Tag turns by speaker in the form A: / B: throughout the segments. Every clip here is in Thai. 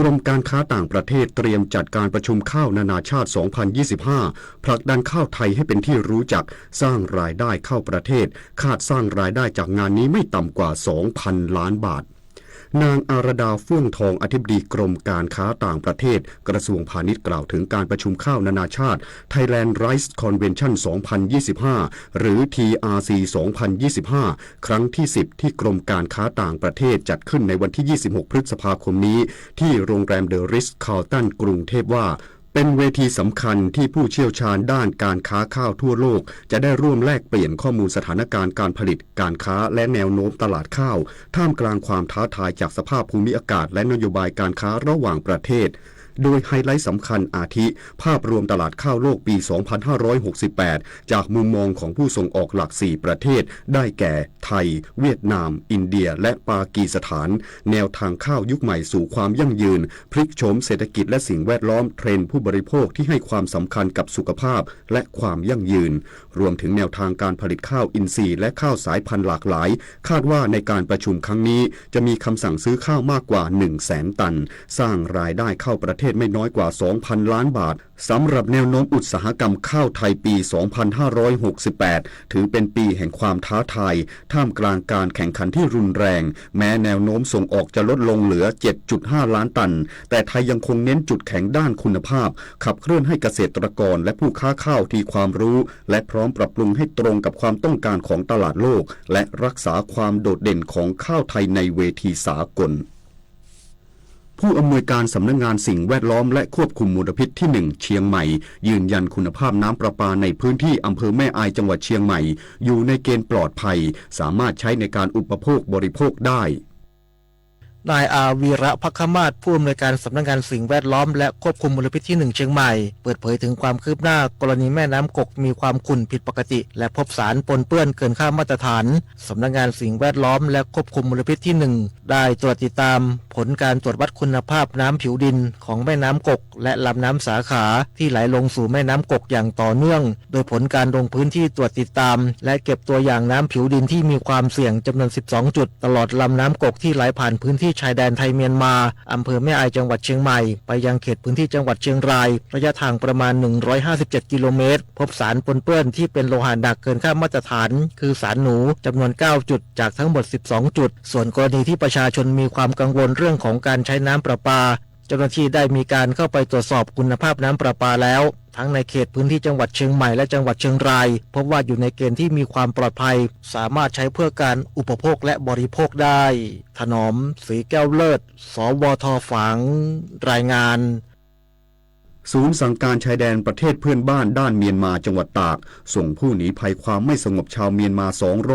A: กรมการค้าต่างประเทศเตรียมจัดการประชุมข้าวนานาชาติ 2025 ผลักดันข้าวไทยให้เป็นที่รู้จักสร้างรายได้เข้าประเทศคาดสร้างรายได้จากงานนี้ไม่ต่ำกว่า 2,000 ล้านบาทนางอารดาเฟื่องทองอธิบดีกรมการค้าต่างประเทศกระทรวงพาณิชย์กล่าวถึงการประชุมข้าวนานาชาติ Thailand Rice Convention 2025 หรือ TRC 2025 ครั้งที่ 10 ที่กรมการค้าต่างประเทศจัดขึ้นในวันที่ 26 พฤษภาคมนี้ที่โรงแรมเดอะริสคาร์ลตันกรุงเทพว่าเป็นเวทีสำคัญที่ผู้เชี่ยวชาญด้านการค้าข้าวทั่วโลกจะได้ร่วมแลกเปลี่ยนข้อมูลสถานการณ์การผลิตการค้าและแนวโน้มตลาดข้าวท่ามกลางความท้าทายจากสภาพภูมิอากาศและนโยบายการค้าระหว่างประเทศโดยไฮไลท์สำคัญอาทิภาพรวมตลาดข้าวโลกปี 2568 จากมุมมองของผู้ส่งออกหลัก 4 ประเทศได้แก่ไทยเวียดนามอินเดียและปากีสถานแนวทางข้าวยุคใหม่สู่ความยั่งยืนพลิกโฉมเศรษฐกิจและสิ่งแวดล้อมเทรนด์ผู้บริโภคที่ให้ความสำคัญกับสุขภาพและความยั่งยืนรวมถึงแนวทางการผลิตข้าวอินทรีย์และข้าวสายพันธุ์หลากหลายคาดว่าในการประชุมครั้งนี้จะมีคำสั่งซื้อข้าวมากกว่า 100,000 ตันสร้างรายได้เข้าประเทศไม่น้อยกว่า 2,000 ล้านบาทสำหรับแนวโน้มอุตสาหกรรมข้าวไทยปี 2568 ถือเป็นปีแห่งความท้าทายท่ามกลางการแข่งขันที่รุนแรงแม้แนวโน้มส่งออกจะลดลงเหลือ 7.5 ล้านตันแต่ไทยยังคงเน้นจุดแข็งด้านคุณภาพขับเคลื่อนให้เกษตรกรและผู้ค้าข้าวที่ความรู้และพร้อมปรับปรุงให้ตรงกับความต้องการของตลาดโลกและรักษาความโดดเด่นของข้าวไทยในเวทีสากลผู้อำนวยการสำนักงานสิ่งแวดล้อมและควบคุมมลพิษที่ 1 เชียงใหม่ยืนยันคุณภาพน้ำประปาในพื้นที่อำเภอแม่อายจังหวัดเชียงใหม่อยู่ในเกณฑ์ปลอดภัยสามารถใช้ในการอุปโภคบริโภคได้
B: นายอาวีระภัคมาศผู้อำนวยการสำนักงานสิ่งแวดล้อมและควบคุมมลพิษที่ 1 เชียงใหม่เปิดเผยถึงความคืบหน้ากรณีแม่น้ำกกมีความขุ่นผิดปกติและพบสารปนเปื้อนเกินค่ามาตรฐานสำนักงานสิ่งแวดล้อมและควบคุมมลพิษที่ 1 ได้ตรวจติดตามผลการตรวจวัดคุณภาพน้ำผิวดินของแม่น้ำกกและลำน้ำสาขาที่ไหลลงสู่แม่น้ำกกอย่างต่อเนื่องโดยผลการลงพื้นที่ตรวจติดตามและเก็บตัวอย่างน้ำผิวดินที่มีความเสี่ยงจำนวน 12 จุดตลอดลำน้ำกกที่ไหลผ่านพื้นที่ชายแดนไทยเมียนมาอำเภอแม่อายจังหวัดเชียงใหม่ไปยังเขตพื้นที่จังหวัดเชียงรายระยะทางประมาณ157กิโลเมตรพบสารปนเปื้อนที่เป็นโลหะหนักเกินค่ามาตรฐานคือสารหนูจำนวน9จุดจากทั้งหมด12จุดส่วนกรณีที่ประชาชนมีความกังวลเรื่องของการใช้น้ำประปาเจ้าหน้าที่ได้มีการเข้าไปตรวจสอบคุณภาพน้ำประปาแล้วทั้งในเขตพื้นที่จังหวัดเชียงใหม่และจังหวัดเชียงรายพบว่าอยู่ในเกณฑ์ที่มีความปลอดภัยสามารถใช้เพื่อการอุปโภคและบริโภคได้ถนอมศรีแก้วเลิศสวท.ฝางรายงาน
A: ศูนย์สั่งการชายแดนประเทศเพื่อนบ้านด้านเมียนมาจังหวัดตากส่งผู้หนีภัยความไม่สงบชาวเมียนมา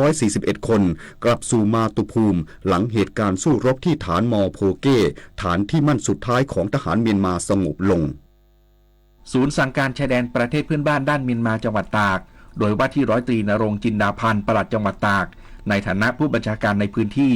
A: 241คนกลับสู่มาตุภูมิหลังเหตุการณ์สู้รบที่ฐานมอโพเก้ฐานที่มั่นสุดท้ายของทหารเมียนมาสงบลง
C: ศูนย์สั่งการชายแดนประเทศเพื่อนบ้านด้านเมียนมาจังหวัดตากโดยว่าที่ร้อยตรีณรงค์จินดาพันธ์ปลัดจังหวัดตากในฐานะผู้บัญชาการในพื้นที่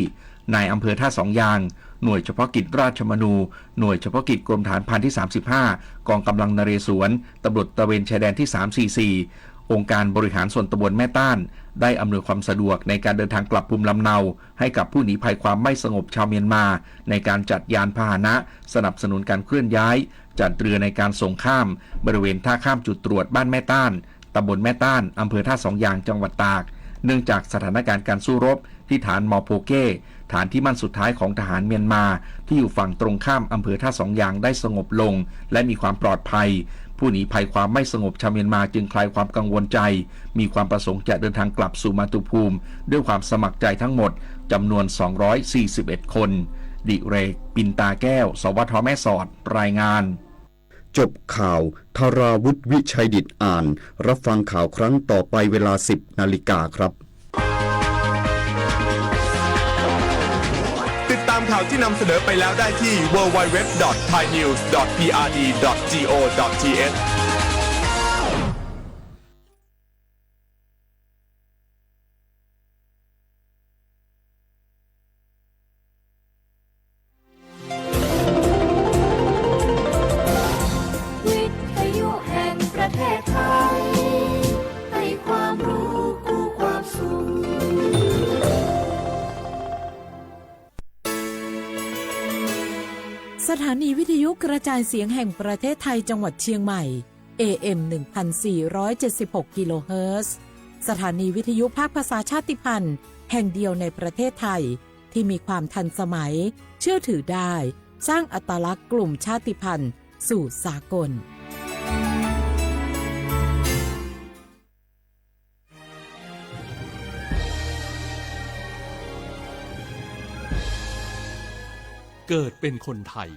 C: นายอำเภอท่าสองยางหน่วยเฉพาะกิจราชมนูหน่วยเฉพาะกิจกรมฐานพรานที่35กองกำลังนเรศวรตำรวจตระเวนชายแดนที่344องค์การบริหารส่วนตำบลแม่ต้านได้อำนวยความสะดวกในการเดินทางกลับภูมิลำเนาให้กับผู้หนีภัยความไม่สงบชาวเมียนมาในการจัดยานพาหนะสนับสนุนการเคลื่อนย้ายจัดเรือในการส่งข้ามบริเวณท่าข้ามจุดตรวจบ้านแม่ต้านตำบลแม่ต้านอำเภอท่าสองยางจังหวัดตากเนื่องจากสถานการณ์การสู้รบที่ฐานมอโพเก้ฐานที่มั่นสุดท้ายของทหารเมียนมาที่อยู่ฝั่งตรงข้ามอำเภอท่าสองยางได้สงบลงและมีความปลอดภัยผู้หนีภัยความไม่สงบชาวเมียนมาจึงคลายความกังวลใจมีความประสงค์จะเดินทางกลับสู่มาตุภูมิด้วยความสมัครใจทั้งหมดจำนวน241คนดิเรกปินตาแก้วสวท.แม่สอดรายงาน
A: จบข่าวธาราวุฒิวิชัยดิษฐ์อ่านรับฟังข่าวครั้งต่อไปเวลา 10 นาฬิกาครับ
D: ติดตามข่าวที่นำเสนอไปแล้วได้ที่ www.thainews.prd.go.th
E: สถานีวิทยุกระจายเสียงแห่งประเทศไทยจังหวัดเชียงใหม่ AM 1476 กิโลเฮิรตซ์สถานีวิทยุภาคภาษาชาติพันธุ์แห่งเดียวในประเทศไทยที่มีความทันสมัยเชื่อถือได้สร้างอัตลักษณ์กลุ่มชาติพันธุ์สู่สากล
F: เกิดเป็นคนไทย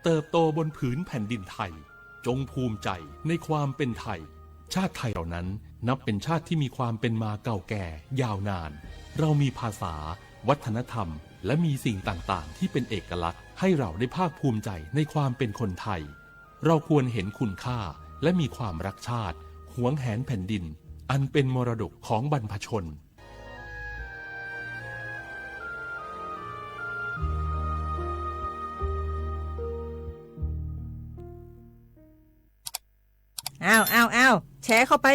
F: เติบโตบนผืนแผ่นดินไทยจงภูมิใจในความเป็นไทยชาติไทยเรานั้นนับเป็นชาติที่มีความเป็นมาเก่าแก่ยาวนานเรามีภาษาวัฒนธรรมและมีสิ่งต่างๆที่เป็นเอกลักษณ์ให้เราได้ภาคภูมิใจในความเป็นคนไทยเราควรเห็นคุณค่าและมีความรักชาติหวงแหนแผ่นดินอันเป็นมรดกของบรรพชน
G: อ้าวแชร์เข้าไ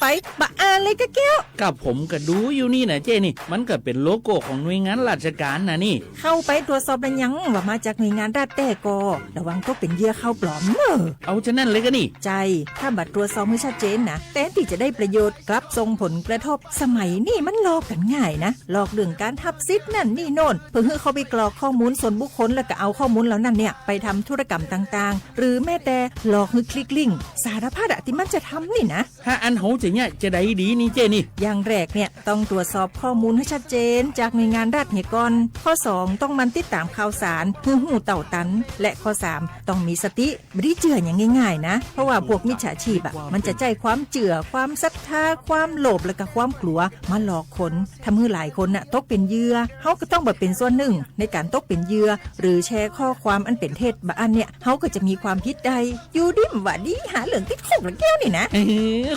G: ปบะอ่านเลยกะแก้ว
H: กับผมก็ดูอยู่นี่นะเจ้นี่มันก็เป็นโลโก้ของหน่วยงานราชการนะนี่
G: เข้าไปตรวจสอบเป็นยังว่ามาจากหน่วยงานรัฐแต่ก็ระวังก็เป็นเหยื่อเข้าปลอมเนอะ
H: เอาฉะนั้นเลยก็นี่
G: ใจถ้าบัตรตรวจสอบไม่ชัดเจนนะแต่ที่จะได้ประโยชน์กลับส่งผลกระทบสมัยนี่มันหลอกกันง่ายนะหลอกเรื่องการทับซิทนั่นนี่โน่นเพื่อให้เขาไปกรอกข้อมูลส่วนบุคคลแล้วก็เอาข้อมูลเหล่านั้นเนี่ยไปทำธุรกรรมต่างๆหรือแม้แต่หลอกให้คลิกลิงก์สารพัดที่มันจะทำนี่นะ
H: ถ้าอันโหจะเนี่ยจะได้ดีนี่เจนี่
G: อย่างแรกเนี่ยต้องตรวจสอบข้อมูลให้ชัดเจนจากหน่วยงานรัฐเนี่ยก่อนข้อ2ต้องมันติดตามข่าวสารหูเต่าตันและข้อ3ต้องมีสติไม่ได้เจืออย่างง่ายๆนะเพราะว่าพวกมิจฉาชีพมันจะใจความเจือความศรัทธาความโลภและก็ความกลัวมาหลอกคนทำให้หลายคนน่ะตกเป็นเหยื่อเฮาก็ต้องแบบเป็นส่วนหนึ่งในการตกเป็นเหยื่อหรือแชร์ข้อความอันเป็นเท็จบางอันเนี่ยเฮาก็จะมีความผิดใดอยู่ดิมว่าดีหาเหลืองติดคุกละแก้วนี่นะ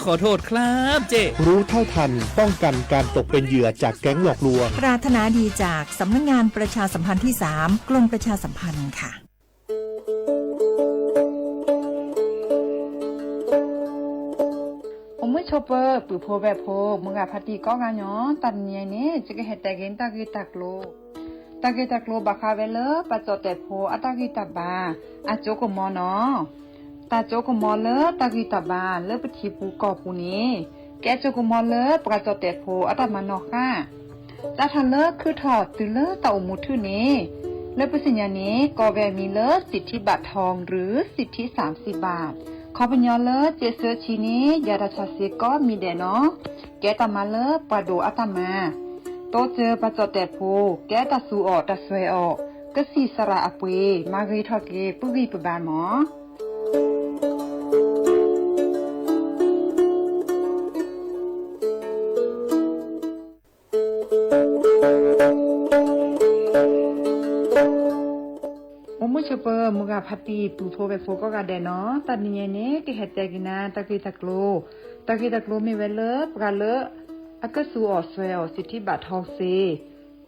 H: ขอโทษครับเจ
I: รู้เท่าทันป้องกันการตกเป็นเหยื่อจากแก๊งหลอกลวง
G: ปรารถนาดีจากสำนักงานประชาสัมพันธ์ที่3กรมประชาสัมพันธ์ค่ะ
J: อมชเปอร์ปือโพแบบโพมึงอะพัตีก็งานยตันเนียนี่จะก็เฮ็ดแต่เกนตะกีตักโลบักคาเวเลปะจอแต่โพอะตะกีตับบาอะโจกมอเนาะตาโจกมอเลตะกีตับบาเลปฏิปูกอปูนี้แกโจกมอเลปะจอแต่โพอะตะมานอค่ะตาทันเลคือถอดตือเลตาอมุทือนี้เลปสิญญานี้ก็แวมีเลสิทธิบัตรทองหรือสิทธิ30 บาทขอปัญญาเลเจเซอชีนี้ยาราชาเซก็มีเดเนาะแกตามาเลปะโดอะตามาโตเจอปะจอแต่โพแกตาสูออตาสวยออกก็สีสระอเปมาเกทอเกปุวีปบานหมอมุชเปอร์มุกาพัตีปูโพเวโฟก็กาเดเนาะตัดนี้เนี่ยก็เฮ็ดแต่กินาตะกีตะโกลมีเวลปกาเลอะก็สูออสเวลสิทธิบัตรทองเซ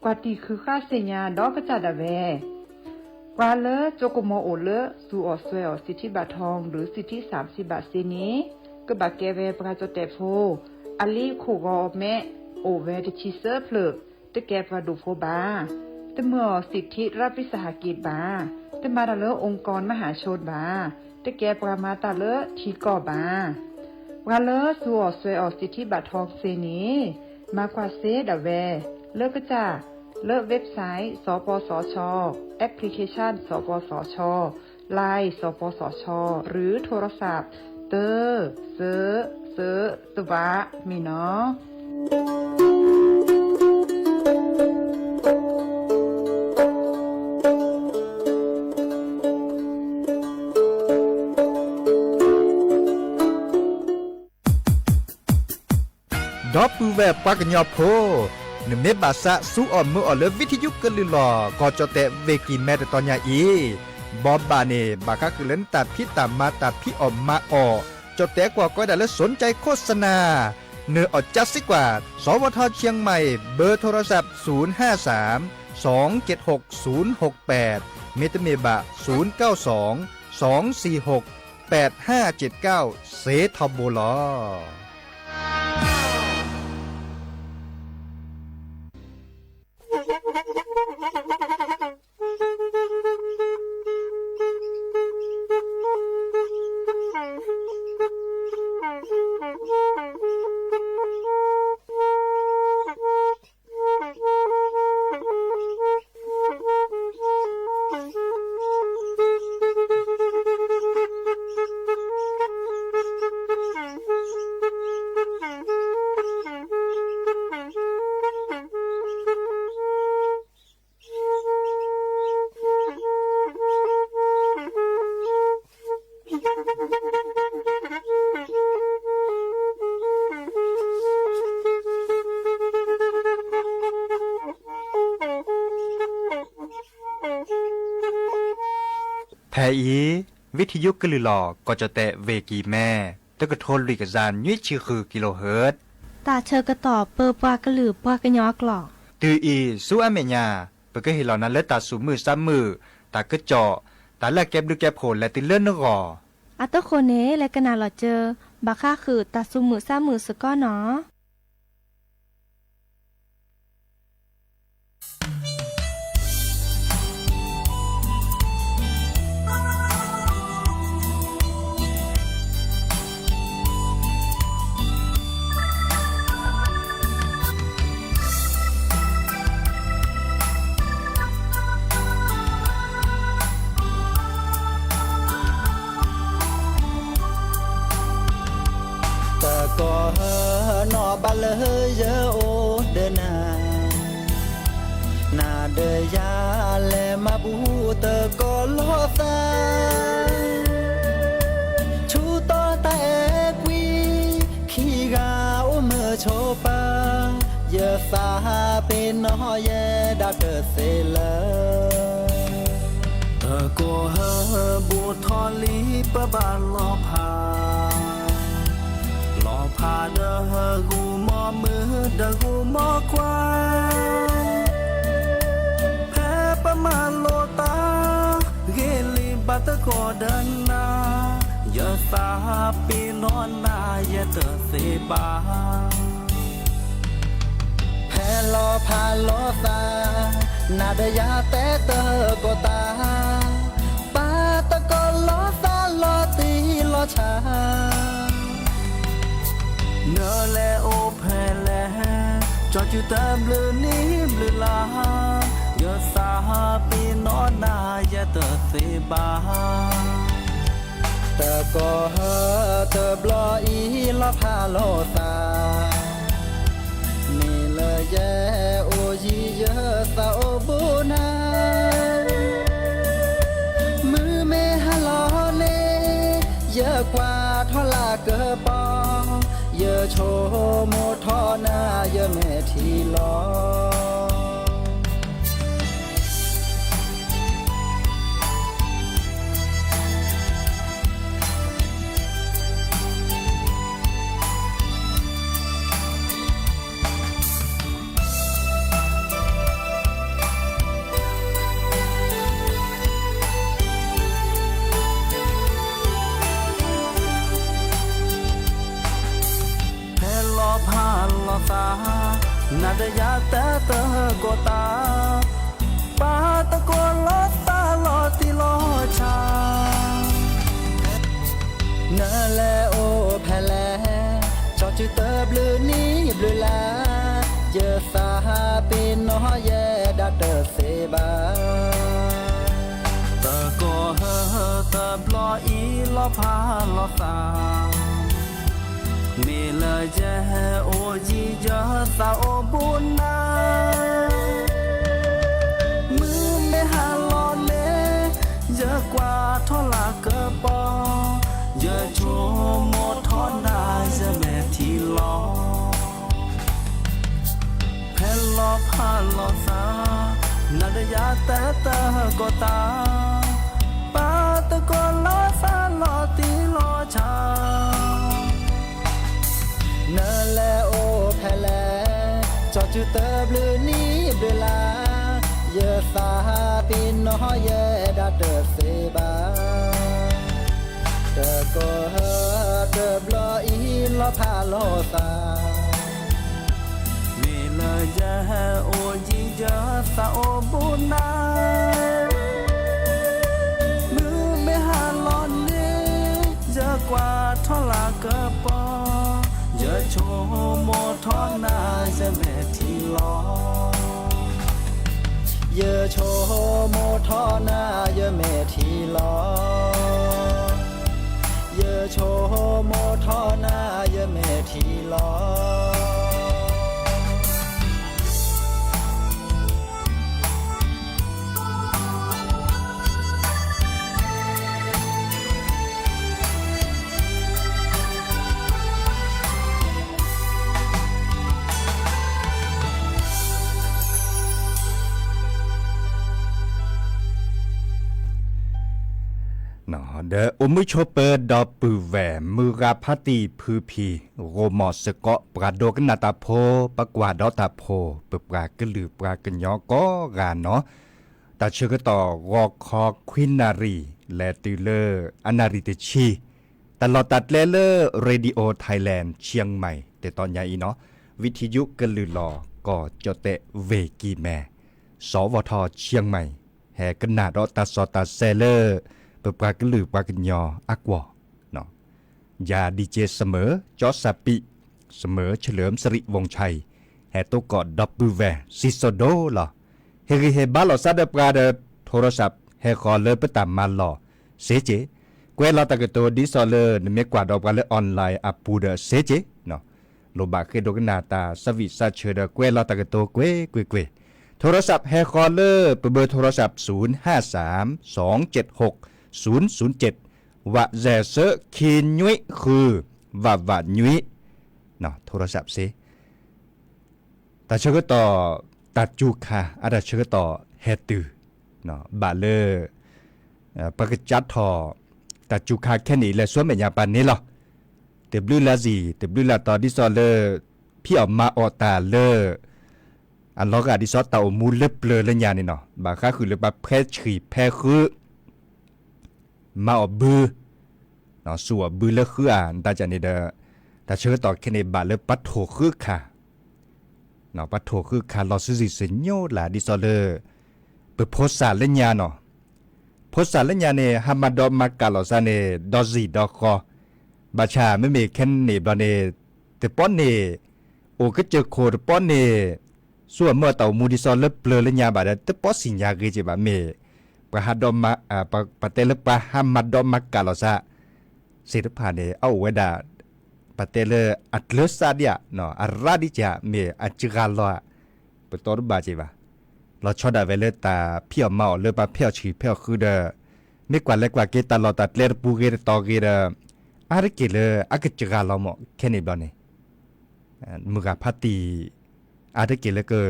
J: กว่าตีคือค่าเสียดอกก็จะดาเวกว่าเลโจกโมโอเลสูออสเวลสิทธิบัตรทองหรือสิทธิ30 บาทเซนี้ก็บักแกเวปกาจเตโฟอลีโคกอแม่โอเวดิชิเซอร์เพลตะแกปาดูโฟบาตะเมื่อสิทธิรัฐวิสาหกิจบาตะมาตะเลอองค์กรมหาชนบาตะแกปรามาตะเลอทีก่อบาวาเลอสัวสวยออกสิทธิบัตรทองเซนี้มากว่าเซดาแวเลิกก็จ้าเลิกเว็บไซต์สปสชแอปพลิเคชันสปสชไลน์สปสชหรือโทรศัพท์เตอเซอตวะมีเนาะ
K: ดอปูแบบปากญอโพนเมบาสะสู้อ่อนมืออ่อนเลวิทยุกันลือหลอก็จะแต่เวกินแม่แต่ตอนยาอีบอบบาเนบาคักคือเล่นตัดพี่ตามมาตัดพี่ออมมาออจะแต่กว่าก็ได้และสนใจโฆษณาเนื้ออดจัดสิกว่าสวทเชียงใหม่เบอร์โทรศัพท์053 276 068เมตเมบะ092 246 8579เซทอโบลอ อีวิทยุกะลือหลอก็จะแตะเวกีแม่ตะกะโทนลิกะจานยุ้ยชื่อคือกิโลเฮิรตซ์
L: ตาเชอกระตอบเปอปากระหลือปากระยอกหลอก
K: ตืออีสู้อเมญาเปก็เห็นเหล่านั้นและตาสูมือซ้ำมือตากระเจาะตาแลกเก็บดูแก็บโผลและติเลื่อนนกอ
L: อัตโคเนและกะนาหลอเจอบาค่าคือตาซุมือซ้ำมือสก้อเนาะ
M: ก็นอบาเลยเยอโอเดนาเดยาเลมาบูเตก็ลอซาชูตอตาเอกวีขี้กาโอเมอโชปาเยสาเป็นนอเยดาเกเซลก็บูทอลีปะบาลอพาพาเดกูมอมือเดกูมอควายแพ้ประมาณโลตาเกลีบัตก็เดินนาอย่าสาปีนอนนาอย่าเตอเสบาแพ้ลอพาลอซานาเดยาแต่เตอก็ตาปาตะก็ลอซาลอตีลอชาเนอแลโอแพแลจอดอยู่ตามเบลือนี้เบลือลาอย่าสาปีนอนนาอย่าเตอเสบาแต่ก็เตอบลออีลอพาโลซานี่เลยแยโอยีเยอะสาโอบูนามือเมฮาลอเลเยอะกว่าทอลาเกอปอเยอะโชโมทอนาเยอะแม่ทีลอนาเดยาแต่เตอก็ตาปาตะโกลอตาลอติลอชาเนแลโอแพแลจอจือเตอบลือนี้บลือลาเยอะสาปีนอแยดาเตอเสบาตะก็เตอบลออีลอพาลอซามีละเจโอจีจาสาโอบุนามือไม่หาลอเลเยอะกว่าทอลาเกอปอเยอะโชโมทอนาจะแม่ทีลอแผ่ลอพาลอซานาดยาแต่เตอก็ตาปาตะก็ลอซาลอตีลอชาเนแลโอแพแลจอดจุเตอบลือนี้เบลาเยอะสาปีนอเยดาเตอเสบาเตอก็เตอบลออีลอพาลอซามีละเยโอจีเยสาโอบุนามือไม่หาลอนเนเยอะกว่าทอลาเกอปอเยอะโชโมทอนาจะแม่ทีลอเยอะโชโมทอนาเยอะแม่ทีลอเยอะโชโมทอนาเยอะแม่ทีลอ
K: น นาะเดออมุชเปอร์ดอปือแหวมือราพัติพือพีโรมอสเกาะปราโดกนาตาโพปกว่าดอตาโพปปรากลือปรากันยอก็กานเนาะตาเชื่อต่อรอคอควินนารีและติเลอร์อนาริเตชีตลอดตัดเลเลอร์เรดิโอไทยแลนด์เชียงใหม่แต่ตอนใหญ่เนาะวิทยุกลือรอก็จเตเวกีแม่สวทเชียงใหม่แห่กันนาดอตาสอตาเซเลอร์ปรากลือปรากยออักวอเนาะยาดีเจเสมอจอสปิเสมอเฉลิมสิริวงศ์ชัยแห่ตัวกอดดับบูแวซิโซโดล่ะเฮริเฮบาลอซาเดปราเดโทรศัพท์เฮคอเลปตามมาล่อเซเจกวยลอตะกะโตดิซอเลนเมกว่าดอกกะเลออนไลน์อัปปูเดเซเจเนาะโลบาเคโดกนาตาสวิซาเชเดกวยลอตะกะโตกวยโทรศัพท์แฮคอเลอร์เบอร์โทรศัพท์053-276-007วะแซเซคินยุยคือวะยุยเนาะโทรศัพท์ซิตาเชกต่อตัดจูคาอาดาเชกต่อเฮตือเนาะบาเลอร์ปากจัดทอตัดจูคาแค่นี้และส่วนแม่ยาปานนี้หรอเตบลือลาซีเตบลือลาตอดิซอเลอร์พี่ออกมาออตาเลอร์อันล็อกอะดิซอเตามูเล็บเปลือเล่นยานี่เนาะบาค่าคือเล็บแพ้ฉีแพ้คือมาออกบือเนาะสัวบือเลือคืออ่านตาจันนี่เด้อแต่เชื่อต่อแค่ในบาเลือปัดโถคือค่ะเนาะปัดโถคือค่ะลอซิซิเซนโยลาดิซอเลอร์เปิดโพสต์สารเล่นยาเนาะโพสต์สารเล่นยาเนี่ยฮามาดอมากาลอซาเนดอซีดอคอบาชาไม่มีแค่นี้บาเนแต่ป้อนเนโอก็เจอโคดป้อนเนส่วนเมื่อเต่ามูดิซอนเล็บเปลือเล่นยาบาดแต่ป้อสิญญาเกจิบาเมปะฮัดดอมมาปะเตลปะฮัมมัดดอมมากาลอซาเสด็จผ่านเนเอาเวดาปะเตลอัตเลสซาเดียเนาะอาราดิจาเมอัจกาลอปะตอรบาจิบาเราชอดาเวเลตาเพียวเมาเลปะเพียวฉีเพียวคือเดไม่กว่าเล็กกว่าเกตาลอตัดเลรปูเกตตอเกเดอาริเกเลอักจกาลอมอแค่นี้บาเนมุกาพัตีอาริเกเลก็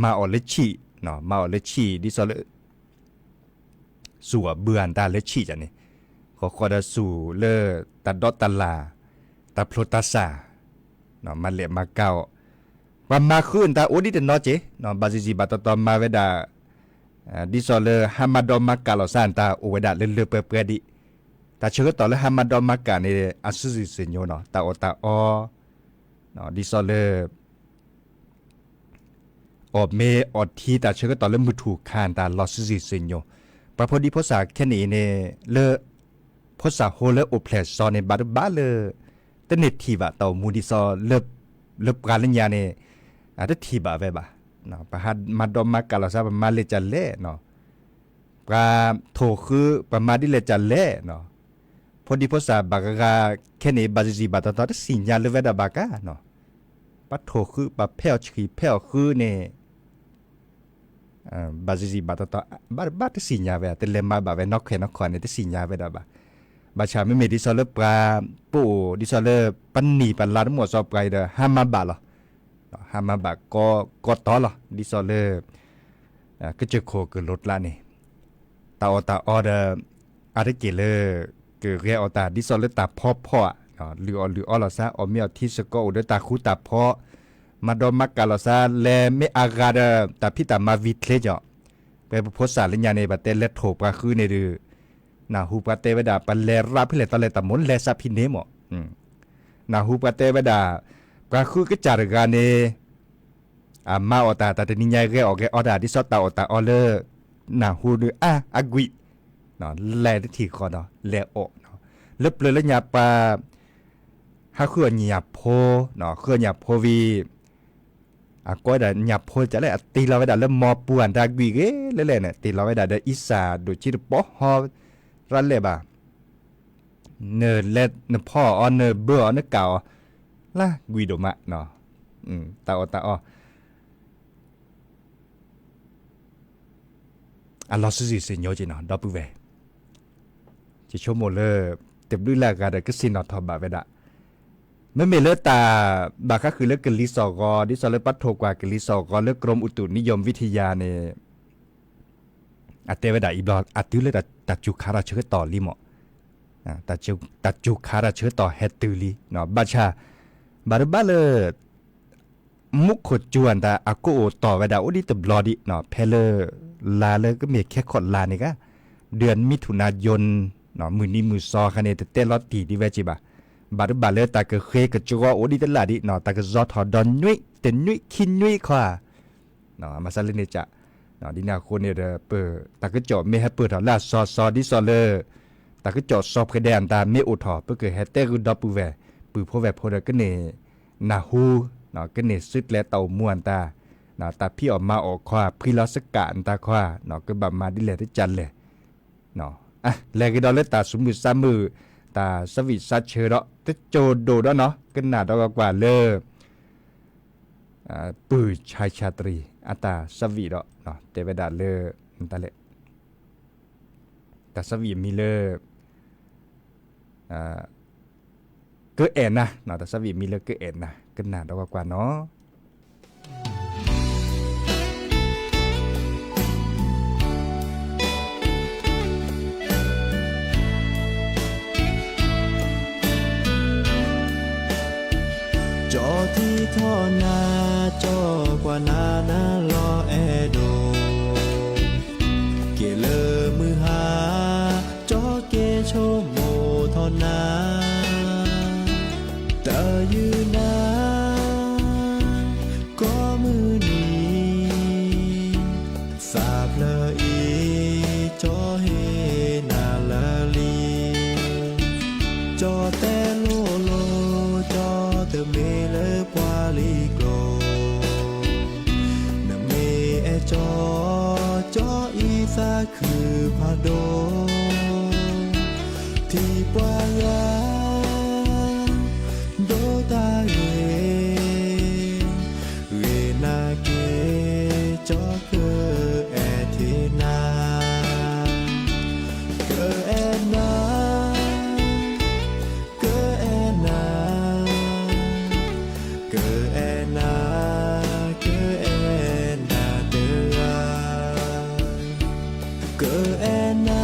K: มาออเลชีเนาะมาออเลชีดิซอเลสัวเบือนตาเลชีจันนี่ขอดาสู่เลตัดดอตลาตาโพลตาซาเนาะมาเลมาเกาว่ามาขึ้นตาโอดิเดนอเจเนาะบาซิซิบาตตอมาเวดาดิซอเลฮามาดอมากาลอซานตาโอเวดาเลเปเปดิตาเชื่อต่อเลฮามาดอมากานี่อัสซิเซโยเนาะตาโอตาอเนาะดิซอเลออบเมออดทีตาเชื่อต่อเลมือถูกคานตาลอสซิเซโยประพอดีภาษาแค่นี้เนเลภาษาโฮเลโอเพลซอนในบาร์บาเลตเนทีบะเต่ามูดิซอเลการเล่นยาเนอาจจะทีบะเวบะเนาะประหัดมาดอมมากาลาซาประมาเลจัลเล่เนาะปลาโถคือประมาดิเลจัลเล่เนาะพอดีภาษาบากกาแค่นี้บาซิบาตตอดสิญญาเลเวดาบากาเนาะปะโถคือปะเพลชีเพลคือเนบาซิบาตตอบาตสิญญาเวแต่เลมาบาเวนอกแค่นอกขวานเนี่ยสิญญาเวดาบาบาชาไม่มีดิซอเลปลาปูดิซอเลปันนีปันลาทั้งหมดซอปไกเดอฮามาบาหรอฮามาบาก็ต่อหรอดิซอเลก็จะโคเกิดรถละนี่ตาออเดอาริเกเลเกิดเรียอตาดิซอเลตาพ่อหรืออลอซาอเมียทิสโกอุดตาคูตาพ่อมาดอมักกาลอซาเลเมอากาเดตาพิตามาวิทเลจไปโพสต์ลิญญาในบัตเตเลโถปาคือในดือนาฮูปาเตเวดาปันเลราพิเลตะเลตะมนเลซาพินเนมนาฮูปาเตเวดาปาคือก็จารกาเนมาอตาตาตนิญญาเกออกอดาดิซอตาอตาอเลนาฮูดูอากุยเนาะแลทีคอเนาะแลโอเนาะเล็บเลยละญาปาฮาคือญาโพเนาะคือญาโพวีก็ได้ญาโพจะเลยตีเราเวดาเริ่มมอปวนดากุยเกเล่ๆเนี่ยตีเราเวดาเดอิสาดูจิรปอฮอรันเลยบ่าเนเล็ดเนพ่ออเนเบอร์เนเก่าล่ะกุยโดมะเนาะตาออัลลอฮฺสุจิเซนโยจิเนาะดอปูเวจะชมโมเลเต็มด้วยแลกาเดก็สินอทอบาเวดะไม่มีเลือดตาบาก็คือเลือกกลิสอกอดิซอเลปัตโทกว่ากลิสอกอเลือกกรมอุตุนิยมวิทยาเนี่ย เตวดาอีบลออัติเลยตัดจุคาราเชื้อต่อลิหมอตัดจุคาราเชื้อต่อเฮตุลีเนาะบัชาบาร์บาเลมุกขดจวนตาอากูต่อเวดาอุดิตบลอดิเนาะเพลลาเลก็มีแค่ขอดลานี่ก็เดือนมิถุนายนเนาะมือนี้มือซอคันเนเตลอตีดิเวจิบะบาร์บาเลตากะเคกะจัวอุดิตลาดิเนาะตากะซอทอดอนนุยเตนนุยคินนุยขวาเนาะมาซาเลเนจะเนาะดินาโคเนี่ยเปิดตากะจอเมให้เปิดถอลาซอดิซอเลตากะจอซอเพดานตาเมอุทอเปิดเกเฮเตกุดอปูเวปือโพแวโพเดกะเนนาฮูเนาะก็เนี่ยซึดและเต่าม่วนตาเนาะตาพี่ออกมาออกควาพิลอสกะอันตาควาเนาะก็แบบมาดิแลที่จันเลยเนาะอ่ะแลกดอลเลตาสมุสามือตาสวิซัดเชอร์ตะโจโดดเนาะก็หนาดอกกว่าเลยปืนชายชาตรีอัตาสวีเนาะเตเวดาเลตาเลตาสวีมีเลก็เอ็นนะเนาะตาสวีมีเลก็เอ็นนะกันหนาดกว่าเนาะ
M: จอที่ท่อนาจอกว่านานาลอแอโดเกเลอมือหาจอเกโชโมท่อนาตายืนนาก็มือนี้สาบเลออีจอเฮนาลาลีจอแต่โลโลจอเตเมเลปวาลีโกนเมเอจออีสาคือพาโดที่ปวายาโดตาเรนาเกจอเกแอเทนาเกแอนาเกแอนาเกแอนาเกแอนาเดอเกแอนา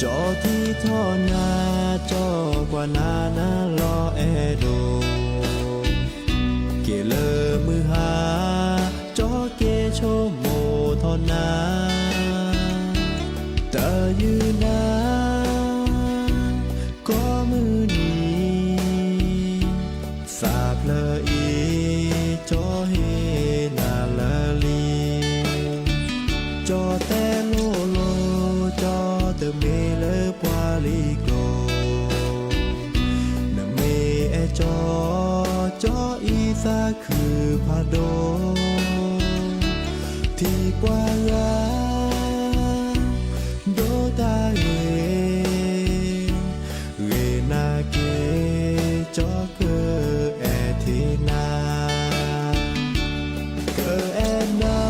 M: จอที่ท่อนาจอกว่านานาลอแอโดเกเลอมือหาจอเกโชโมท่อนาตายืนนาก็มือนี้สาบเลออีจอเฮนาลาลีจอแต่โลโลจอเตเมเลปวาลีโกนเมเอจออีสาคือพาโดที่ปวายาโดตาเรนาเกจอเกแอเทนาเกแอนา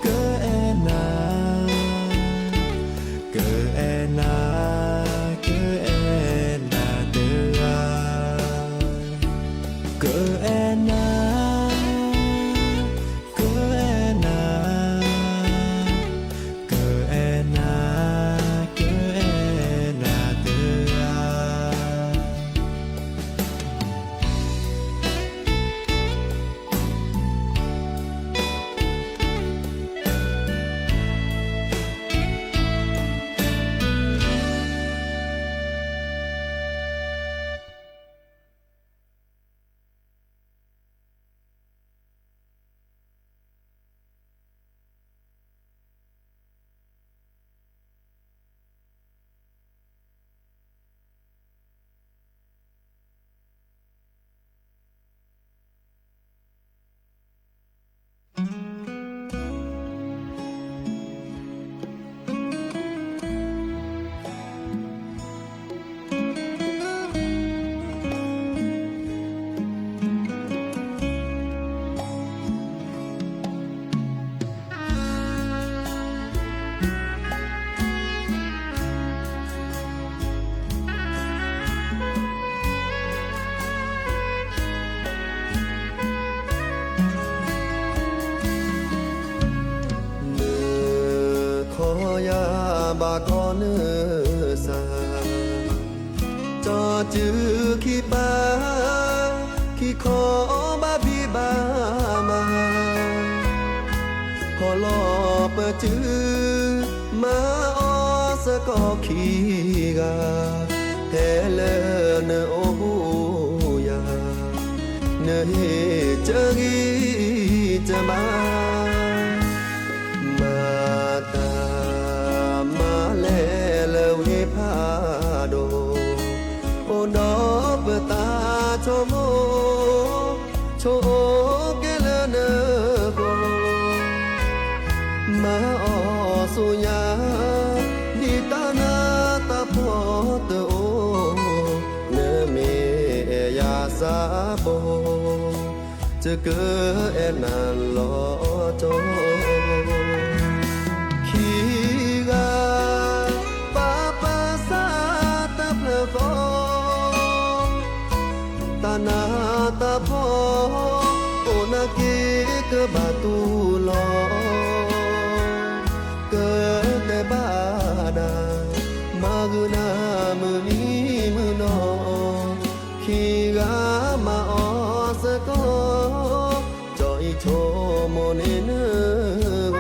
M: เกแอนาเกแอนา บาคอนสาจอจือขี้ปาขี้ขอบาพี่บามาขอลอเปจือมาออสก็ขี้กาเทเลเนโอหูยาเนเฮเจกีเจมาตามาเลเลวิพาโดโอดอปตาโชโมโชเกเลเนโกมาออสุญาดิตานาตาพอตโอเนเมยาซาโบจะเกิดเอนันลอโจขีกาปาปาซาตาเพลโกตานาตาพอโอนาเกกบาตูลอเกิดแต่บาดามากุนามือนี้มือนอขีกามาออสก็จอยโชโมเนเนโก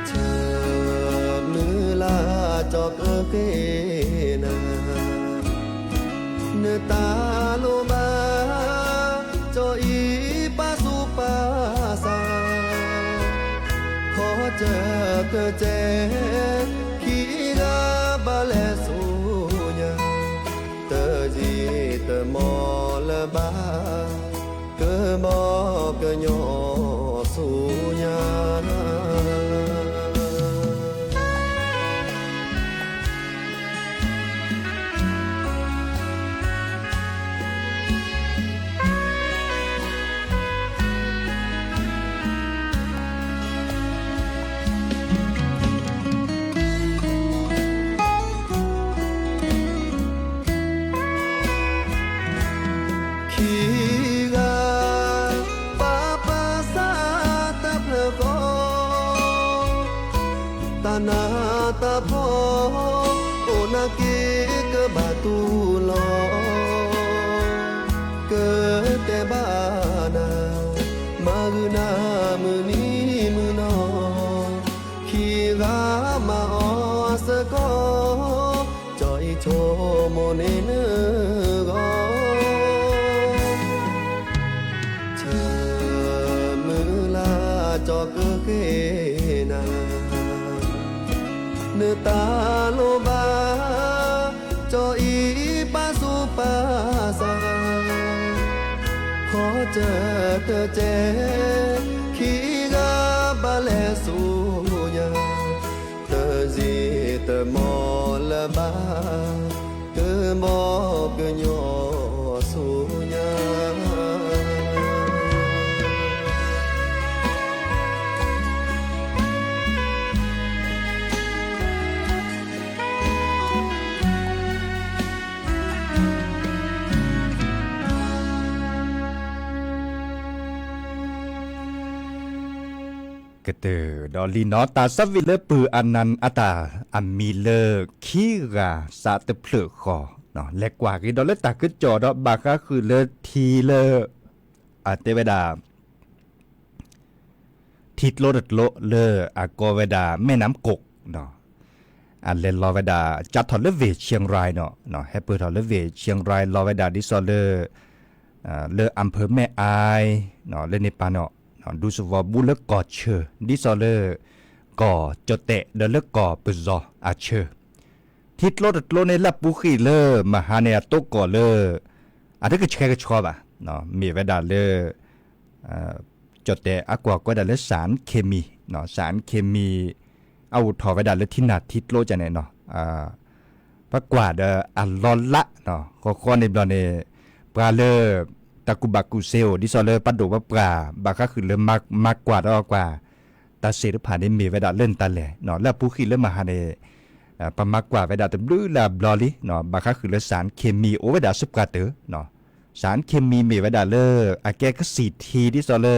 M: เธอมือลาจอกเกนาเนตาโลบาจอยปาสุปาสาขอเจอเธอเจขีกาบาเลสุญาเตอจีเตอมอละบาเกมอเกญอสุญานาตาพอโอนาเกกบาตูลอเกิดแต่บานามากุนามือนี้มือนอขีกามาออสก็จอยโชโมเนเนโกเธอมือลาจอกเกนาเนตาโลบาจออีปาสุปาสาขอเจอเธอเจขีกาบาเลสุญาเธอจีเธอมอละบาเกมอเกญอสุญา
K: กเตอดอลีนอตาสับวิเลปืออันนันอตาอัมมีเลคีกาสาตเพลคอเนาะและกว่ากีดอเลตาคือจอดบาก็คือเลทีเลอะเตเวดาทิดโลดโลเลอากอเวดาแม่น้ำกกเนาะอันเลนลอเวดาจัดทอเลเวเชียงรายเนาะให้เปิดทอเลเวเชียงรายลอเวดาดิซอเลอำเภอแม่อายเนาะเลในปาเนาะดูสวาบุลกอเชอดิซอเลกอจเตะเดลกอปซออาเชอทิดโลดโลในลับปุขีเลมหาเนตกอเลอันนี้ก็แชร์ก็ชอบอ่ะเนาะมีเวดาเลจเตะอากว่าก็ได้เลสารเคมีเนาะสารเคมีเอาถอเวดาเลที่นาทิดโลจะไหนเนาะปกว่าอัลลอละเนาะข้อในบลเนปลาเลตะกุบักกุเซลดิซอเลปัดโดว่าปลาบาก็คือเริ่มมากกว่าแล้วกว่าตาเสรผ่านได้มีเวดาเล่นตาแหล่เนาะแล้วผู้ขี้เริ่มมาหาในประมากกว่าเวดาตบลื้อลาบลอลิเนาะบาก็คือเลสารเคมีโอเวดาสุกาเตอเนาะสารเคมีมีเวดาเลอาแกก็สีทีดิซอเล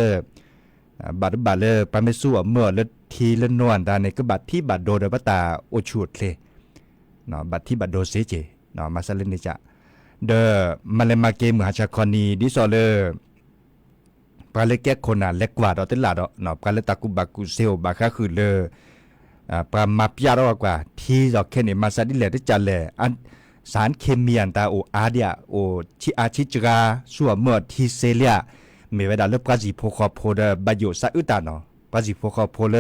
K: บัดบาเลปาเมซัวเมื่อเลทีละนวนตาในก็บัดที่บัดโดดปตาโอชูดเลเนาะบัดที่บัดโดเซเจเนาะมาซาเลนิจะเดอมาเลมาเกมหาชาคอนีดิซอเลปาเลแกคนน่ะเล็กกว่าดอติลาดอเนาะปาเลตากุบักกุเซลบาคาคือเลปามาปยารอกว่าที่ดอกแค่นี้มาซาดิเลได้จันแลอันสารเคมีอันตาโออาเดียโอชิอาชิจกาสัวเมื่อที่เซเลียมีเวลาเลิกปราจีโพคอโพเดบายโยซาอุตาเนาะปราจีโพคอโพเล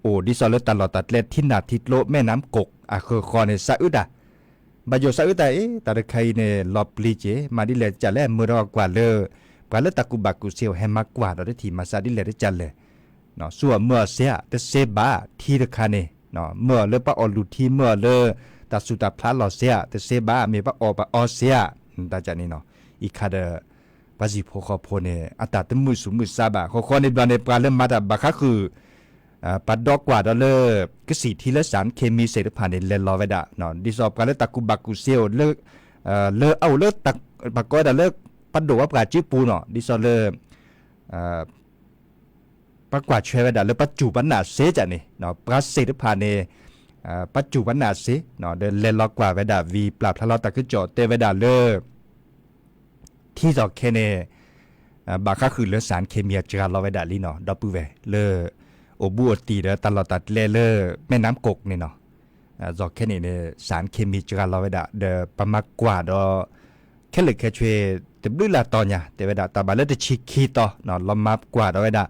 K: โอดิซอเลตลอดตัดเล็ดที่นาทิโลแม่น้ำกกอะเคอคอในซาอุตาบายโยซาอุตาตาใครในลอบลีเจมาดิเลจะแลมือรอกว่าเลปาเลตากุบักกุเซลแฮมากกว่าเราได้ทีมาซาดิเลได้จันเลยเนาะสัวเมื่อเสียแต่เซบาที่ตะคาเนเนาะเมื่อเลปะออลูทีเมื่อเลตาสุตาพลาลอเสียแต่เซบามีปะออปะออเสียตาจานี่เนาะอีคาเดปาจิโพคอโพเนอัตตาตมุสุมุซาบะขอในบาในปลาเริ่มมาดบะคะคือปัดดอกกว่าดอเลกสีทีละสารเคมีเสร็จผ่านในเลนลอเวดาเนาะดิสอบกันเลตะกุบักกุเซลเลเอาเลตักปะก้อยดาเลปัดโดว่าปลาจิปูเนาะดิสอเลปะกว่าเชเวดาเลปัจจุบันนาเซจันนี่เนาะปลาเสร็จผ่านในปัจจุบันนาเซเนาะเดินเลนลอกว่าเวดาวีปราบทะเลาะตะกุจอเตเวดาเลที่ดอกแค่เนบาก็คือเลือสารเคมีจราลอเวดาลีเนาะดอปูเวเลโอบูอตีเดตลอดตัดเลแม่น้ำกกนี่เนาะดอกแค่นี้เนี่ยสารเคมีจราลอเวดาเดประมากกว่าดอแค่เล็กแค่ช่วยแต่บลูลาตอนเนี่ยแต่เวดาตาบาเลตชิคีต่อเนาะลอมากกว่าดอเวดา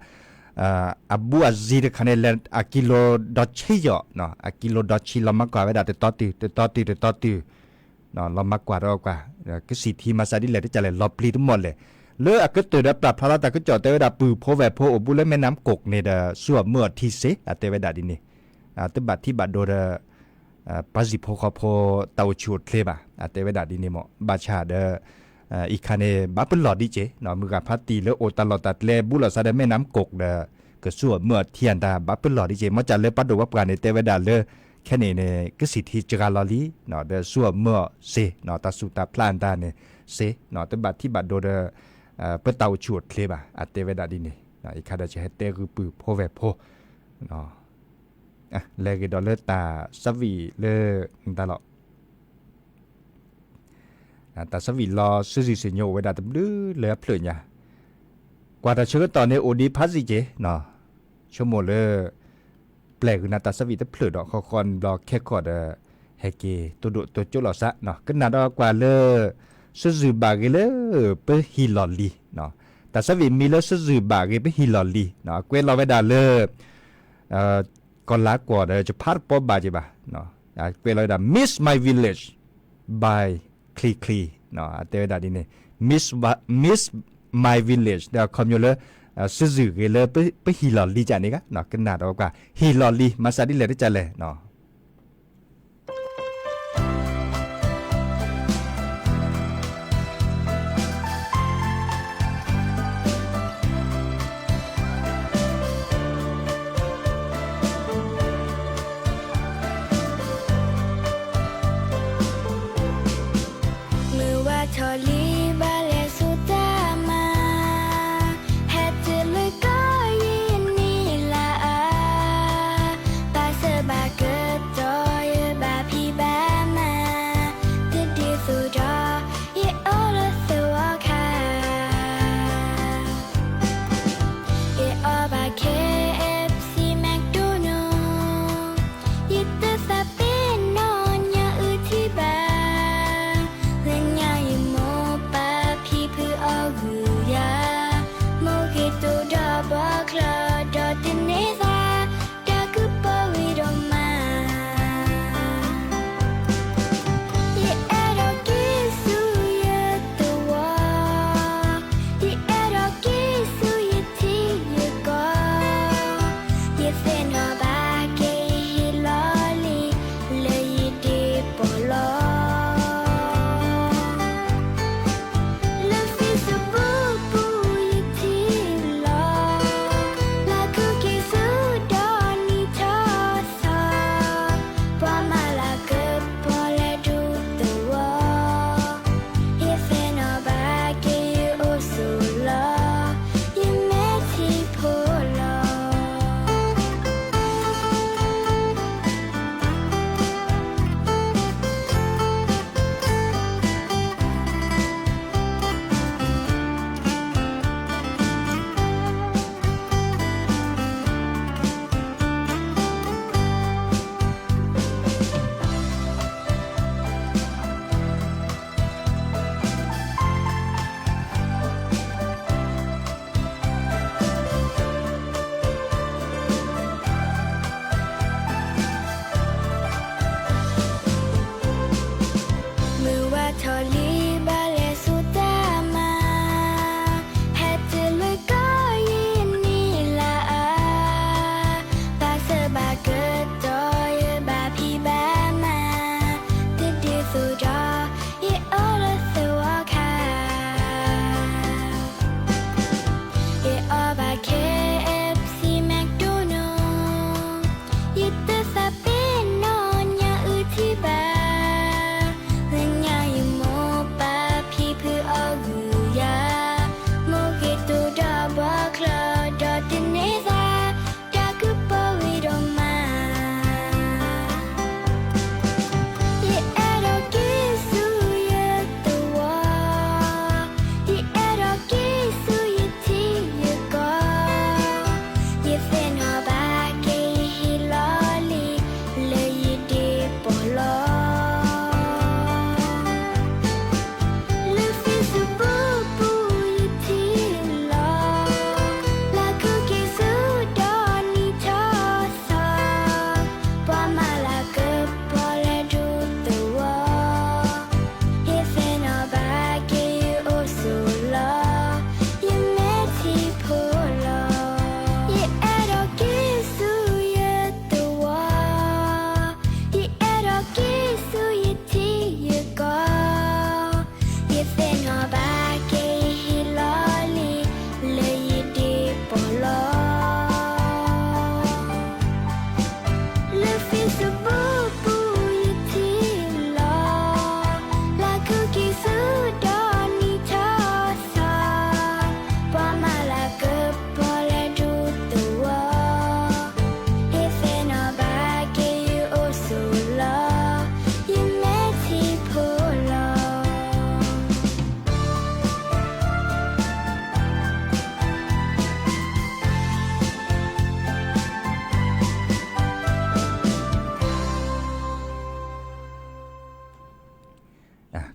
K: อับูอาซีเดคันเนลอากิโลดอชิยอเนาะอากิโลดอชิลอมากกว่าเวดาแต่ต่อตีเนาะลอมากกว่าดอกว่าก็สิทีมาซาดิเลได้จะเลยลอปลีทั้งหมดเลยเลือก็ตื่นได้ปรับพลาตาก็จอดเตวดาปือโพแวโพอบุเลแม่น้ำกกเนี่ยส่วนเมื่อที่เสเตวดาดินี่ตบัดที่บัดโดปาจิโพคอโพเตาชูดเคลบะเตวดาดินี่หมอบาชาอีกคันเนบับเป็นหลอดดิเจเนาะมือกับพัตตีแล้วโอตลอดตัดเลบุลซาเดแม่น้ำกกก็ส่วนเมื่อเทียนตาบับเป็นหลอดดิเจมาจัดเลยปัดดูว่าปราในเตวดาเลยแค่นี้เนี่ยก็สิทธิจราลอลีเนาะส่วนเมื่อเสเนาะตาสุตาพลานตาเนี่ยเสเนาะตบัดที่บัดโดเปิดเตาฉูดเคลบะเตเวดาดินี่อีกคาดาจะให้เตคือปือโพแวโพเนาะเลกดอลเลอร์ตาสวีเลตาหลอกตาสวีรอซื้อสิโยเวดาตบลื้อเหลือเปลือยเนี่ยกว่าจะเชื่อตอนนี้โอดีพัสซิเจเนาะชั่วโมงเลยแปลกคือนาตาสวีตเปลือยดอกคอนรอแค่กอดเฮเกตัวโจหลอซะเนาะก็นาดอกว่าเลยสืบาเกเลเปฮิลอลีเนาะแต่สวิมีเลสืบาเกเปฮิลอลีเนาะเกวเราไปด่าเลก่อนลากว่าจะพาดปอบาจิบะเนาะเกวเราด่า Miss My Village by คลีเนาะเตวด่าดิเนี่ย Miss My Village เดี๋ยวคอมยูเลสืบเกเลเปฮิลอลีจานี่กะเนาะก็นาดอกว่าฮิลอลีมาซาดิเลได้จันเลยเนาะ
N: Bye.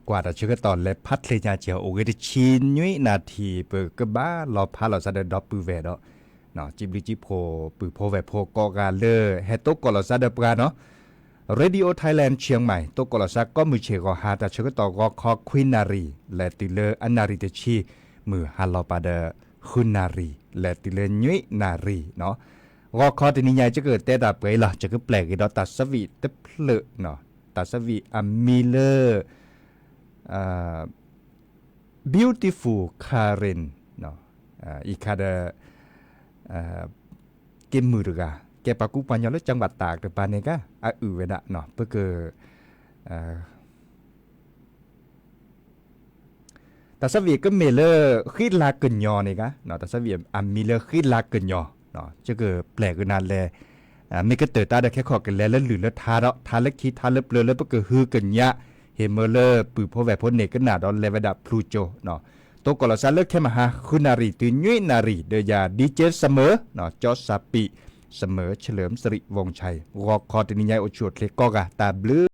K: กว่าแต่ชื่อตอนและพัดเลยญาเจียวโอเคที่ชินยุ้ยนาทีเปิดกบ้ารอพาเราซะเดดอปปือแวดเนาะจิบลิจิโพปือโพแวโพกอกาเลอเฮตกกลซะเดปราเนาะRadio Thailand เชียงใหม่ตกกลซะก็มือเชกอหาแต่ชื่อต่อก็คอควินารีและติเลอนารีเตชีมือฮาลอปาเดคุนารีและติเลยุ้ยนารีเนาะก็คอตินิยายจะเกิดแต่ดาเปยล่ะจะก็แปลกอีดอตัสวีตะเพลเนาะตัสวีอัมมิเลอร์beautiful Karen เนาะอีกคาเดเกมมือดกาแกปากุปัญญาลจังหวัดตากเดปานเนกาเวดะเนาะเพื่อเกตัสวีก็เมเลอร์คิดลาเกินยอเนกาเนาะตัสวีอัมมิเลอร์คิดลาเกินยอเนาะจะเกิดแปลกนานแลไม่ก็เติร์ตาได้แค่ขอกันแล้วหรือแล้วทาเนาะทาเล็กคิดทาเล็บเลยแล้วเพื่อเกิดฮือกันยะเฮเมเลอร์ปือพอแวพเนกนาดอนเลวดาพลูโจเนาะตกกลซาเลิกแค่มาหาคุณนารีตื่นยุ้ยนารีเดียาดีเจเสมอเนาะจอสาปีเสมอเฉลิมสิริวงชัยรอคอตินิยายโอชวดเล็กก็กะตาบลือ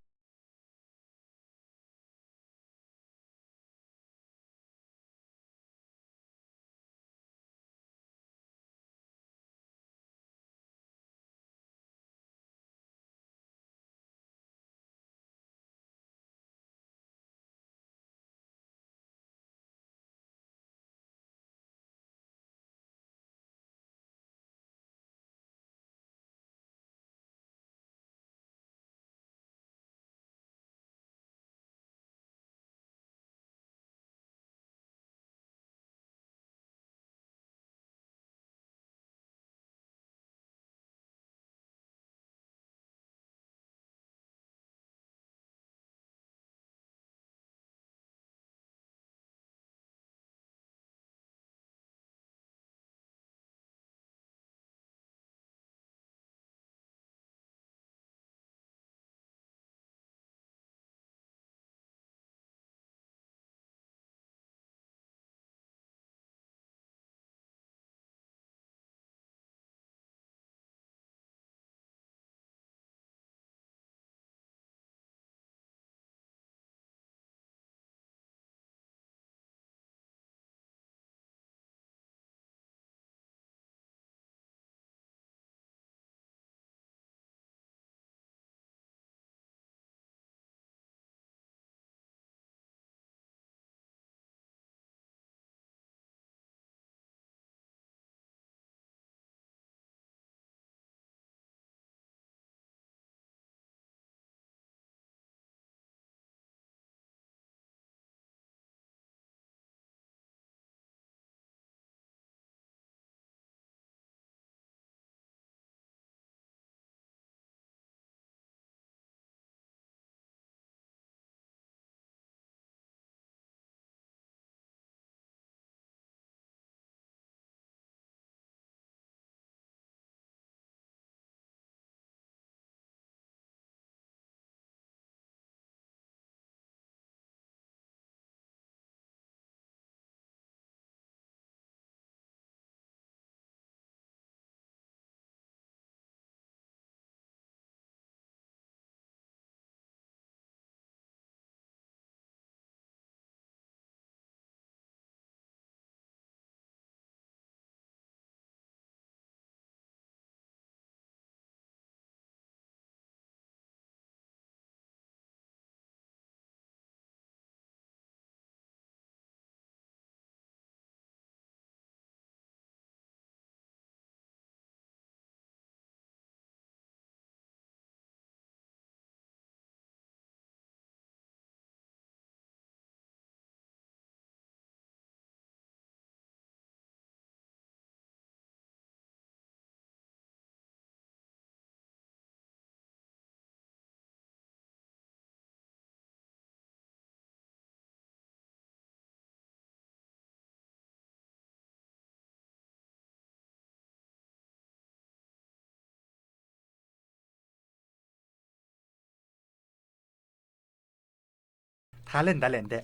K: ทาเล่นตาเล่นเด้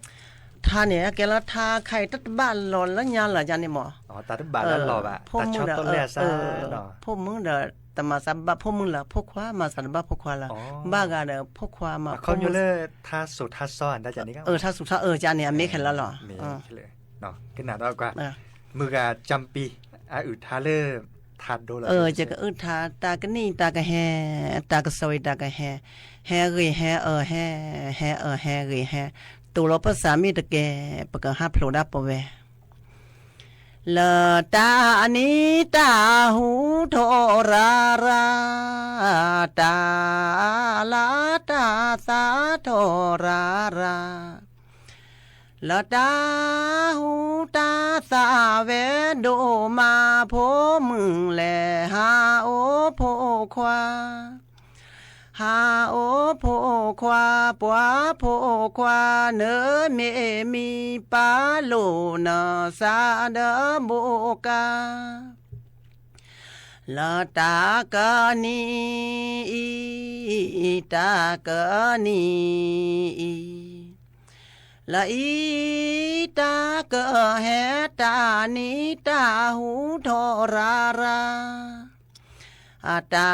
N: ทาเนี่ยแกละทาไข่ตัดบ้านหลอนแล้วยานเหรอจันนี่หมอ
K: ตัดบ้านแล้วหรอบ่ะตัดช็อตต้นแรกซะเนาะ
N: พวกมึงเด้อ แต่มาสับบะพวกมึงล่ะพวกขวามาสับบะพวกขวาล่ะบ้ากันเด้อพวกขวามา
K: เขาอยู่เลยท่าสุดท่าซ้อนได้จากนี้ก็
N: ถ้าสุดถ้าจานเนี่ยเมฆเห็นแล้วเหรอ
K: เมฆเลยเนาะก็น่ารักกว่ามือกะจำปีอึดท่าเลทัดโดละ
N: จะก็ทาตากะนี่ตากะแฮตากะสวยตากะแฮแฮเรแฮแฮแฮแฮเรแฮตัวเราภาษามีตะแกปะกะฮับโผล่ดับปะเวละตานิตาหูโทราราตาลาตาสาโทราราละตาหูตาสาเวโดมาโพมึงแลหาโอโพควาหาโอโพควาปัวโพควาเนเมมีปาโลนาสาเดโบกาละตากะนีตากะนีละอีตากะแฮตานีตาหูโทราราตา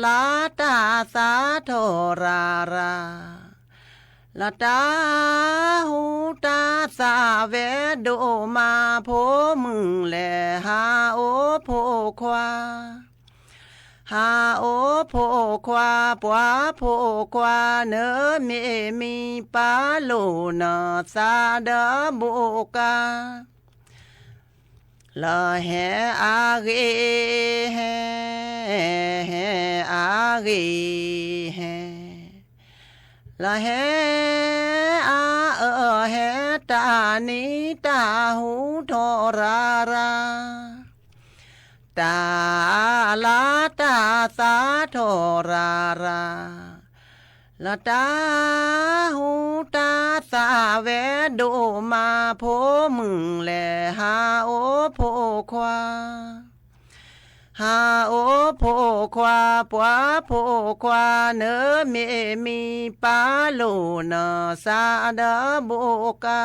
N: ลาตาสาโทราราละตาหูตาสาเวโดมาโพมึงแลหาโอโพควาหาโอโพควาปัวโพควาเนเมมีปาโลนาสาเดโบกาละแฮอาเกแฮอาเกแฮละแฮอาแฮตานิตาหูโทราราตาลาตาสาโทราราละตาหูตาสาเวโดมาโพมึงแลหาโอโพควาหาโอโพควาปัวโพควาเนเมมีปาโลนาสาเดโบกา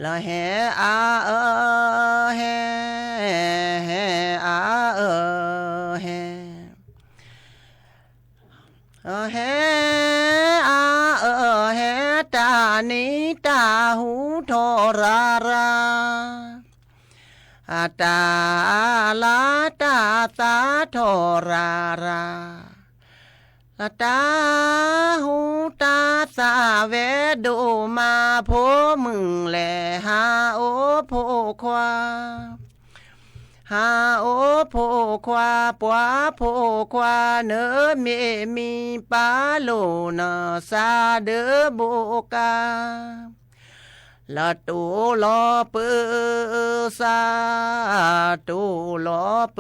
N: ละแฮอาแฮอาแฮแฮอาแฮตานิตาหูโทราราตาลาตาสาโทราราละตาหูตาสาเวโดมาโพมึงแลหาโอโพควาหาโอโพควาปัวโพควาเนเมมีปาโลนาสาเดโบกาละตูลอเปซาตูลอเป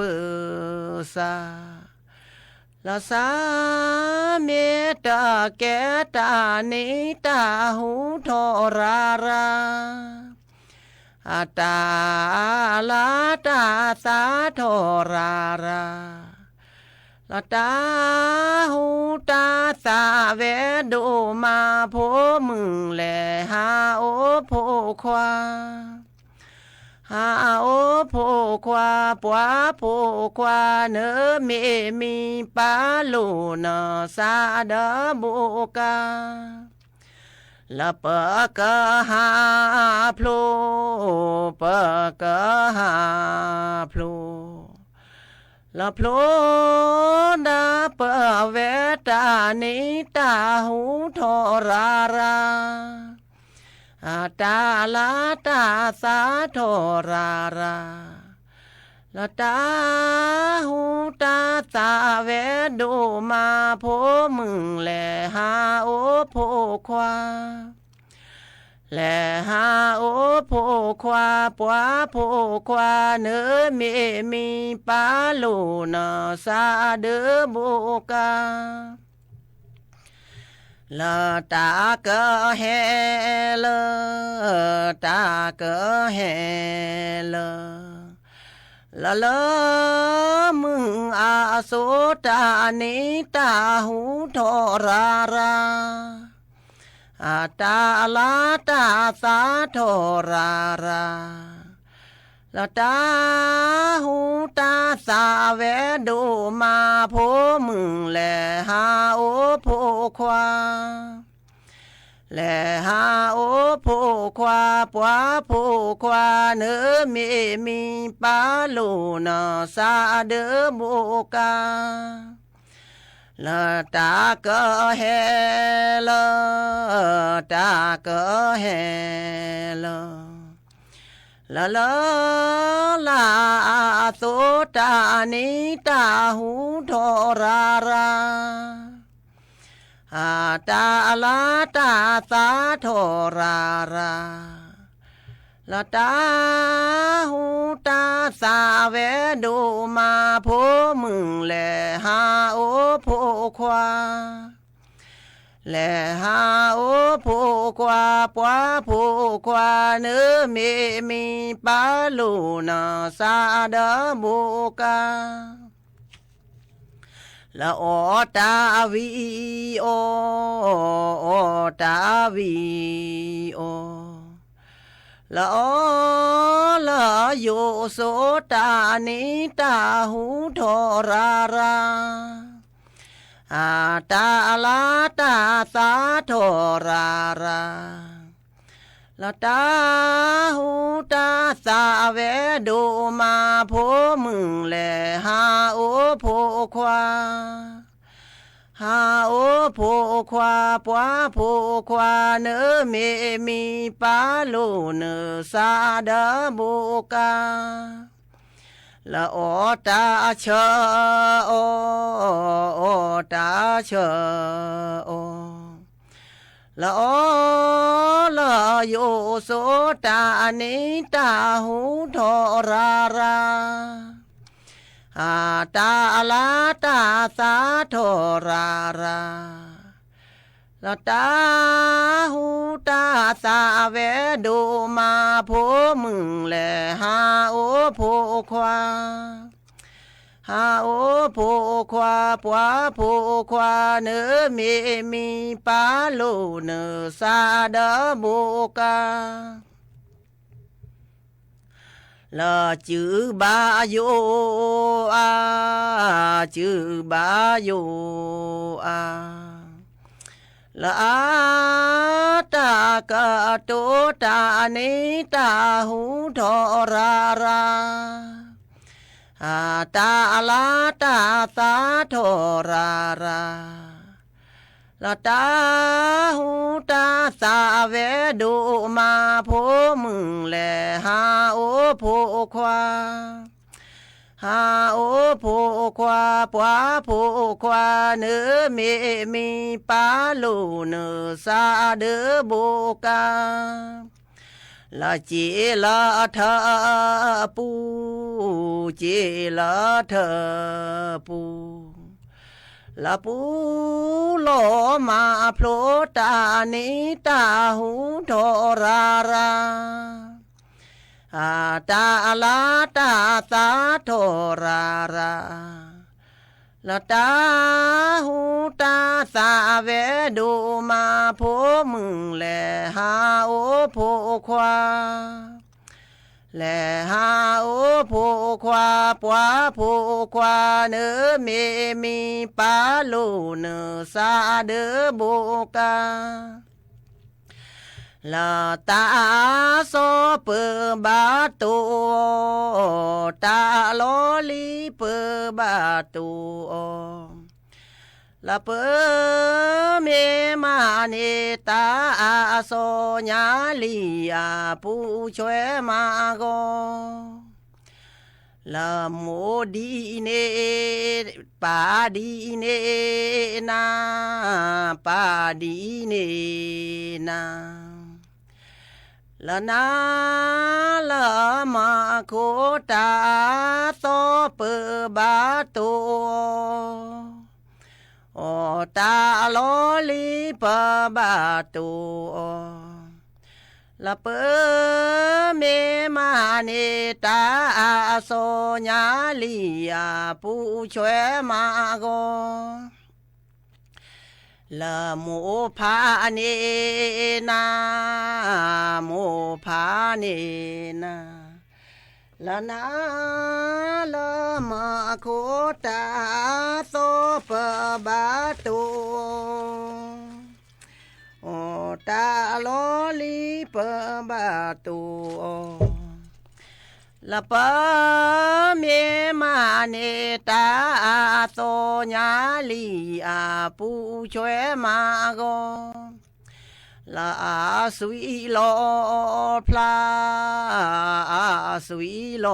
N: ซาละสาเมตาแกตานิตาหูโทราราตาลาตาสาโทราราละตาหูตาสาเวโดมาโพมึงแลหาโอโพควาหาโอโพควาปัวโพควาเนเมมีปาโลนาสาเดโบกาละปะกะหาโพลปะกะหาโพลละโพลดาปะเวตานิตาหูโทราราตาลาตาสาโทราราละตาหูตาสาเวโดมาโพมึงแลหาโอโพควาแลหาโอโพควาปัวโพควาเนเมมีปาโลนาสาเดโบกาละตากะแฮละตากะแฮละละละมึงอาโสตานิตาหูโทราราตาลาตาสาโทรารา ละตาหูตาสาแวดูมาโพมึงแลหาโอโพควาแลหาโอโพควาปัวโพควาเนื้อมีปาลูนาซาเดอโบกาละตาก็เฮละตาก็เฮละละละละโสตานิตาหูทราราตาลาตาสาทราราละตาหูตาสาแวดูมาโพมึงแลหาโอโพควาแลหาโอโพควาปัวโพควาเนื้อมีปาลูนาซาเดอโบกาละโอตาวีโอตาวีโอละโอละโยโสตานิตาหูทราราตาลาตาสาทราราละตาหูตาสาแวดูมาโพมึงแลหาโอโพควาหาโอโพควาปัวโพควาเนื้อมีปาลูเนื้อซาเดอโบกาละโอตาเชอโอตาเชอละโอละโยโสตานิตาหูทราราตาลาตาสาทราราละตาหูตาสาแวดูมาโพมึงแลหาโอโพควาหาโอโพควาปัวโพควาเนื้อมีปาลูเนื้อซาเดอโบกาละจือบาโยจือบาโยละตากะโตตานิตาหูทราราตาลาตาสาทราราละตาหูตาสาแวดูมาโพมึงแลหาโอโพควาหาโอโพควาปัวโพควาเนื้อมีปาลูเนื้อซาเดอโบกาละจีละเธอปูจีละเธอปูละปูโลมาโพลตานิตาหูทราราตาลาตาสาทราราละตาหูตาสาแวดูมาโพมึงแลหาโอโพควาแลหาโอโพควาปัวโพควาเนื้อมีปาลูเนื้อซาเดอโบกาละตาโซเปบาตูตาโลลีเปบาตูละเปเมมาเนตาโซญาลีอาปูช่วยมาโกละโมดีเนปาดีเนนาปาดีเนนาละนาละมาโคตาโซเปบาตูโอตาโลลีปบาตูละเปเมมาเนตาโซญาลีอาปูช่วยมาโกละโมพาเนนาโมพาเนนา ละนาละมาโคตาโซปะบาตูโอตาโลลีปะบาตูละปะเมมาเนตาโซญาลีอาปูช่วยมาโกละอาสุยโลพลาอาสุยโล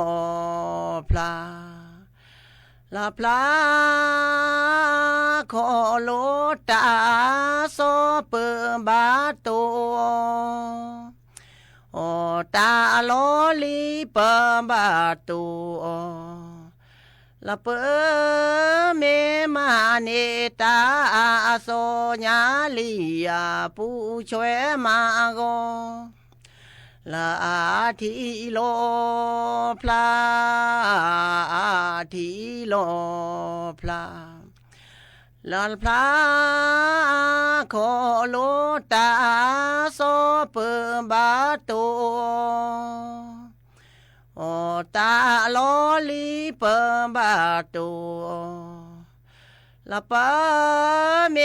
N: พลาละพลาขอโลตาโซเปิบาโตโอตาโลลีเปิบาโตละเปเมมาเนตาโซญาลีอาปูช่วยมาโกละอาทีโลพลาอาทีโลพลาละพลาขอโลตาโซเปบาโตโอตาโลลีเปบาตูละปะเม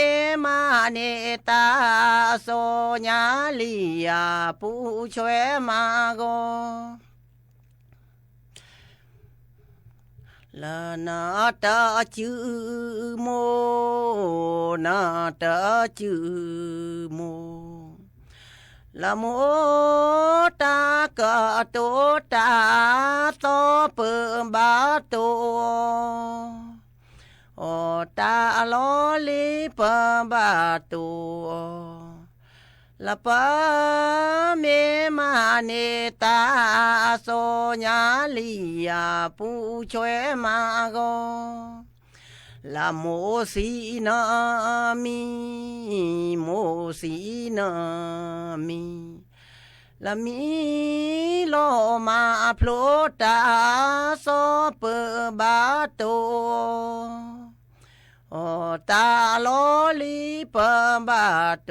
N: มาเนตาโซญาลีอาปูช่วยมาโกละนาตาจือโมนาตาจือโมละโมตากะโตตาโตเปิบาโตโอตาโลลีเปิบาโตละปะเมมาเนตาโซญาลีอาปูช่วยมาโกละโมสีนามีโมสีนามีละมีโลมาโพลตาโซเปบาโตโอตาโลลีเปบาโต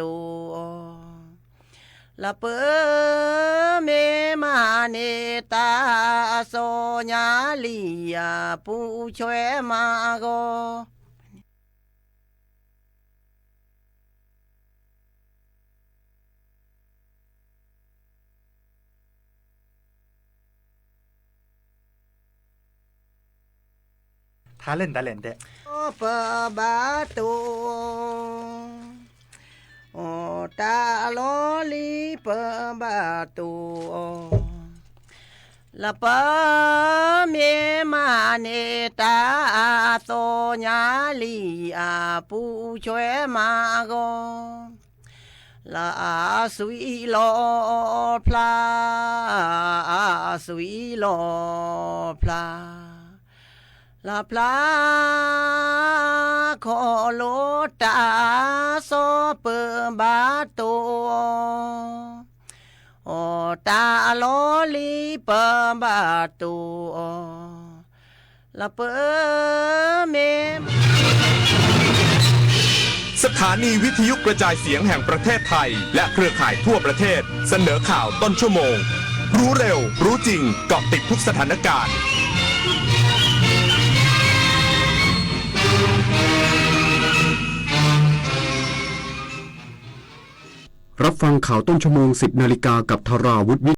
N: ละเปเมมาเนตาโซญาลีอาปูช่วยมาโก
K: ทาเล่นเด้
N: โอปะบาตูโอตาโลลีเปบาตูละปะเมมาเนตาโซญาลีอาปูช่วยมาโกละอาสุยโลพลาอาสุยโลพลาละพลาขอโลตาโซเปิบาโตโอตาโลลีเปิบาโตละเปเม
D: สถานีวิทยุกระจายเสียงแห่งประเทศไทยและเครือข่ายทั่วประเทศเสนอข่าวต้นชั่วโมงรู้เร็วรู้จริงเกาะติดทุกสถานการณ์
A: รับฟังข่าวต้นชั่วโมง 10 นาฬิกากับธราวุฒิ